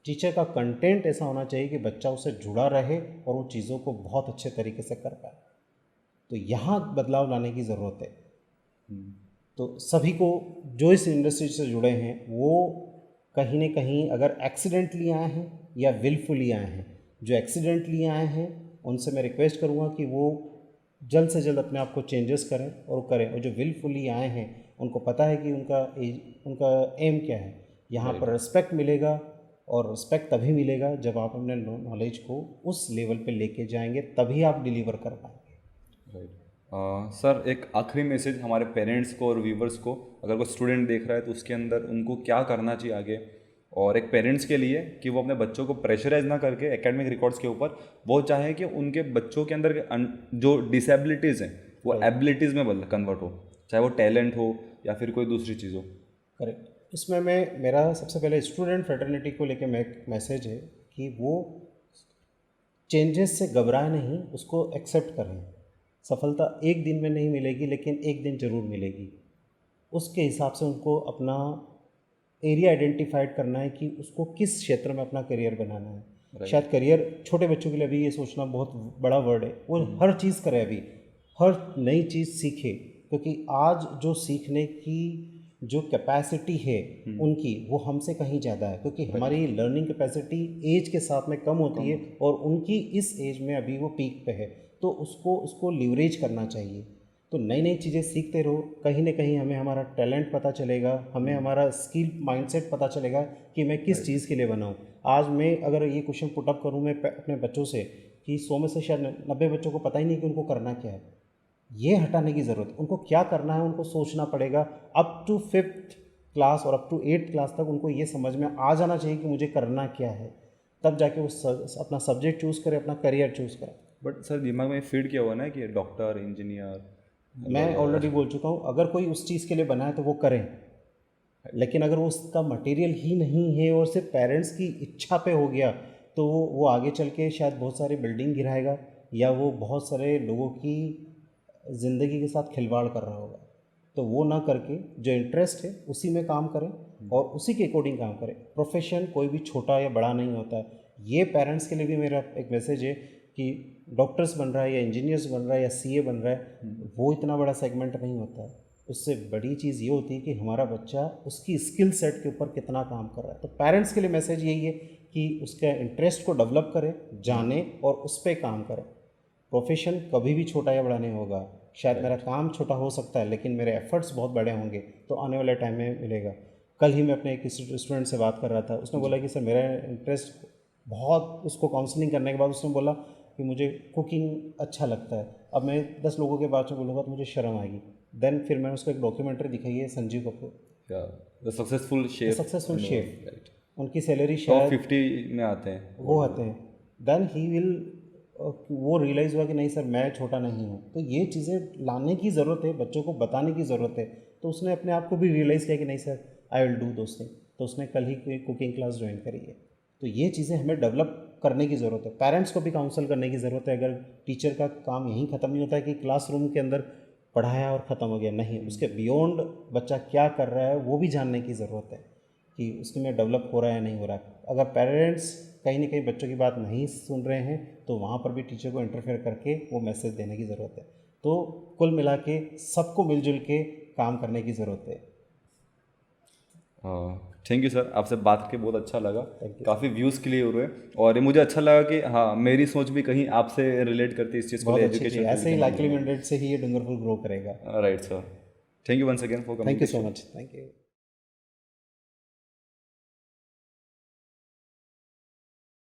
टीचर का कंटेंट ऐसा होना चाहिए कि बच्चा उससे जुड़ा रहे और वो चीज़ों को बहुत अच्छे तरीके से कर पाए। तो यहाँ बदलाव लाने की ज़रूरत है। तो सभी को जो इस इंडस्ट्री से जुड़े हैं वो कहीं ना कहीं अगर एक्सीडेंटली आए हैं या विलफुली आए हैं, जो एक्सीडेंटली आए हैं उनसे मैं रिक्वेस्ट करूँगा कि वो जल्द से जल्द अपने आप को चेंजेस करें और जो विलफुली आए हैं उनको पता है कि उनका एम क्या है। यहाँ पर रिस्पेक्ट मिलेगा, और रिस्पेक्ट तभी मिलेगा जब आप अपने नॉलेज को उस लेवल पे लेके जाएंगे, तभी आप डिलीवर कर पाएंगे। राइट। सर एक आखिरी मैसेज हमारे पेरेंट्स को और व्यूवर्स को, अगर कोई स्टूडेंट देख रहा है तो उसके अंदर उनको क्या करना चाहिए आगे, और एक पेरेंट्स के लिए कि वो अपने बच्चों को प्रेशराइज ना करके एकेडमिक रिकॉर्ड्स के ऊपर वो चाहे कि उनके बच्चों के अंदर जो डिसेबिलिटीज़ हैं वो एबिलिटीज़ में कन्वर्ट हो, चाहे वो टैलेंट हो या फिर कोई दूसरी चीज़ हो। करेक्ट। इसमें मेरा सबसे पहले स्टूडेंट फ्रेटर्निटी को लेकर मैं एक मैसेज है कि वो चेंजेस से घबराए नहीं, उसको एक्सेप्ट करें। सफलता एक दिन में नहीं मिलेगी लेकिन एक दिन ज़रूर मिलेगी। उसके हिसाब से उनको अपना एरिया आइडेंटिफाइड करना है कि उसको किस क्षेत्र में अपना करियर बनाना है। शायद करियर छोटे बच्चों के लिए अभी ये सोचना बहुत बड़ा वर्ड है, वो हर चीज़ करे, अभी हर नई चीज़ सीखे, क्योंकि आज जो सीखने की जो कैपेसिटी है उनकी वो हमसे कहीं ज़्यादा है, क्योंकि हमारी लर्निंग कैपेसिटी एज के साथ में कम होती है और उनकी इस एज में अभी वो पीक पे है। तो उसको लिवरेज करना चाहिए। तो नई नई चीज़ें सीखते रहो, कहीं ना कहीं हमें हमारा टैलेंट पता चलेगा, हमें हमारा स्किल माइंडसेट पता चलेगा कि मैं किस चीज़ के लिए बनाऊँ। आज मैं अगर ये क्वेश्चन पुटअप करूँ मैं अपने बच्चों से कि 100 में से शायद 90 बच्चों को पता ही नहीं कि उनको करना क्या है। ये हटाने की ज़रूरत, उनको क्या करना है उनको सोचना पड़ेगा। अप टू 5th क्लास और अप टू 8th क्लास तक उनको ये समझ में आ जाना चाहिए कि मुझे करना क्या है, तब जाके वो अपना सब्जेक्ट चूज़ करें, अपना करियर चूज़ करें। बट सर दिमाग में फीड किया हुआ ना कि डॉक्टर, इंजीनियर, मैं ऑलरेडी बोल चुका हूँ, अगर कोई उस चीज़ के लिए बना है तो वो करें, लेकिन अगर वो उसका मटेरियल ही नहीं है और सिर्फ पेरेंट्स की इच्छा पे हो गया तो वो आगे चल के शायद बहुत सारी बिल्डिंग गिराएगा या वो बहुत सारे लोगों की ज़िंदगी के साथ खिलवाड़ कर रहा होगा। तो वो ना करके जो इंटरेस्ट है उसी में काम करें और उसी के अकॉर्डिंग काम करें। प्रोफेशन कोई भी छोटा या बड़ा नहीं होता है। ये पेरेंट्स के लिए भी मेरा एक मैसेज है कि डॉक्टर्स बन रहा है या इंजीनियर्स बन रहा है या सीए बन रहा है, वो इतना बड़ा सेगमेंट नहीं होता है। उससे बड़ी चीज़ ये होती है कि हमारा बच्चा उसकी स्किल सेट के ऊपर कितना काम कर रहा है। तो पेरेंट्स के लिए मैसेज यही है कि उसके इंटरेस्ट को डेवलप करें, जाने और उस पर काम करें। प्रोफेशन कभी भी छोटा या बड़ा नहीं होगा। शायद मेरा काम छोटा हो सकता है लेकिन मेरे एफर्ट्स बहुत बड़े होंगे तो आने वाले टाइम में मिलेगा। कल ही मैं अपने एक स्टूडेंट से बात कर रहा था, उसने बोला कि सर मेरा इंटरेस्ट बहुत, उसको काउंसलिंग करने के बाद उसने बोला कि मुझे कुकिंग अच्छा लगता है। अब मैं 10 लोगों के बाद में बोलूँगा तो मुझे शर्म आएगी। देन फिर मैंने उसको एक डॉक्यूमेंटरी दिखाई है, Sanjeev Kapoor, successful chef, chef, उनकी सैलरी टॉप शायद 50 में आते हैं, वो आते हैं। देन ही विल, वो रियलाइज़ हुआ कि नहीं सर मैं छोटा नहीं हूँ। तो ये चीज़ें लाने की ज़रूरत है, बच्चों को बताने की ज़रूरत है। तो उसने अपने आप को भी रियलाइज़ किया कि नहीं sir I will do those thing. तो उसने कल ही कोई कुकिंग क्लास ज्वाइन करी है। तो ये चीज़ें हमें डेवलप करने की ज़रूरत है। पेरेंट्स को भी काउंसल करने की ज़रूरत है। अगर टीचर का काम यहीं ख़त्म नहीं होता है कि क्लासरूम के अंदर पढ़ाया और ख़त्म हो गया, नहीं, उसके बियॉन्ड बच्चा क्या कर रहा है वो भी जानने की ज़रूरत है कि उसमें डेवलप हो रहा है या नहीं हो रहा है। अगर पेरेंट्स कहीं ना कहीं बच्चों की बात नहीं सुन रहे हैं तो वहाँ पर भी टीचर को इंटरफेयर करके वो मैसेज देने की ज़रूरत है। तो कुल मिला के सबको मिलजुल के काम करने की ज़रूरत है। थैंक यू सर, आपसे बात करके बहुत अच्छा लगा, काफ़ी व्यूज़ क्लियर हुए और ये मुझे अच्छा लगा कि हाँ मेरी सोच भी कहीं आपसे रिलेट करती है इस चीज़ को, एजुकेशन। ऐसे ही लाइकली मैंडेट से ही ये डूंगरपुर ग्रो करेगा। Right sir, thank you once again for coming. Thank you so much, thank you.